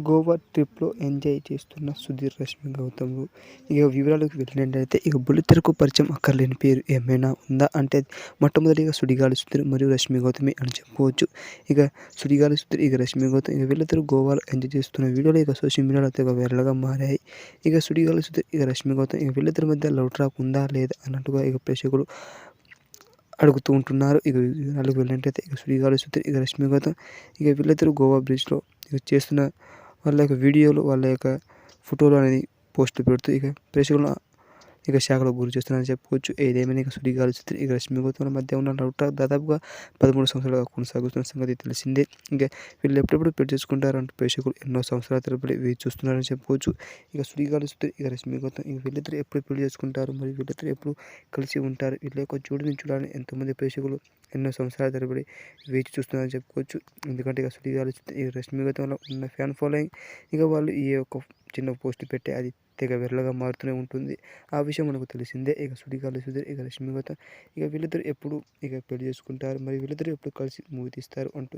గోవా ట్రిప్‌లో ఎంజాయ్ చేస్తున్న సుధీర్, రష్మి గౌతమ్‌లు. ఇక వివరాలకు వెళ్ళినట్టయితే బుల్లితెరకు పరిచయం అక్కర్లేని పేరు ఏమైనా ఉందా అంటే మొట్టమొదటిగా సుడిగాలి సుధీర్ మరియు రష్మి గౌతమి అని చెప్పుకోవచ్చు. ఇక సుడిగాలి సుధీర్, రష్మి గౌతమ్ వీళ్ళిద్దరూ గోవాలో ఎంజాయ్ చేస్తున్న వీడియోలు సోషల్ మీడియాలో తెగ వైరల్‌గా మారాయి. సుడిగాలి సుధీర్, రష్మి గౌతమ్ వీళ్ళిద్దరి మధ్య లవ్ ట్రాక్ ఉందా లేదా అన్నట్టుగా ప్రేక్షకులు అడుగుతూ ఉంటున్నారు. వివరాలకు వెళ్ళినట్టయితే సుడిగాలి సుధీర్, రష్మి గౌతమ్ వీళ్ళిద్దరూ గోవా బీచ్‌లో చేస్తున్న వాళ్ళ యొక్క వీడియోలు, వాళ్ళ యొక్క ఫోటోలు అనేది పోస్టులు పెడుతూ ప్రేక్షకులను షాక్‌లోకి గురి చేస్తున్నారని చెప్పుకోవచ్చు. ఏదేమైనా సుడిగాలి సుధీర్, రష్మి గౌతమ్‌ల మధ్య ఉన్న లవ్ ట్రాక్ దాదాపుగా 13 సంవత్సరాలుగా కొనసాగుతున్న సంగతి తెలిసిందే. వీళ్ళు ఎప్పుడెప్పుడు పెళ్లి చేసుకుంటారంటూ ప్రేక్షకులు ఎన్నో సంవత్సరాల తరబడి వేచి చూస్తున్నారని చెప్పుకోవచ్చు. సుడిగాలి సుధీర్, రష్మి గౌతమ్ వీళ్ళిద్దరూ ఎప్పుడు పెళ్లి చేసుకుంటారు, మరియు వీళ్ళిద్దరూ ఎప్పుడు కలిసి ఉంటారు, వీళ్ళ యొక్క జోడీని చూడాలని ఎంతోమంది ప్రేక్షకులు ఎన్నో సంవత్సరాల తరబడి వేచి చూస్తున్నారని చెప్పుకోవచ్చు. ఎందుకంటే సుడిగాలి సుధీర్, రష్మి గౌతమ్‌లో ఉన్న ఫ్యాన్ ఫాలోయింగ్ వాళ్ళు ఈ యొక్క చిన్న పోస్ట్ పెట్టి అది తెగ వైరల్‌గా మారుతూనే ఉంటుంది. ఆ విషయం మనకు తెలిసిందే. సుడిగాలి సుధీర్, రష్మి గౌతమ్ వీళ్ళిద్దరూ ఎప్పుడు పెళ్లి చేసుకుంటారు, మరి వీళ్ళిద్దరూ ఎప్పుడు కలిసి మూవీ తీస్తారు అంటూ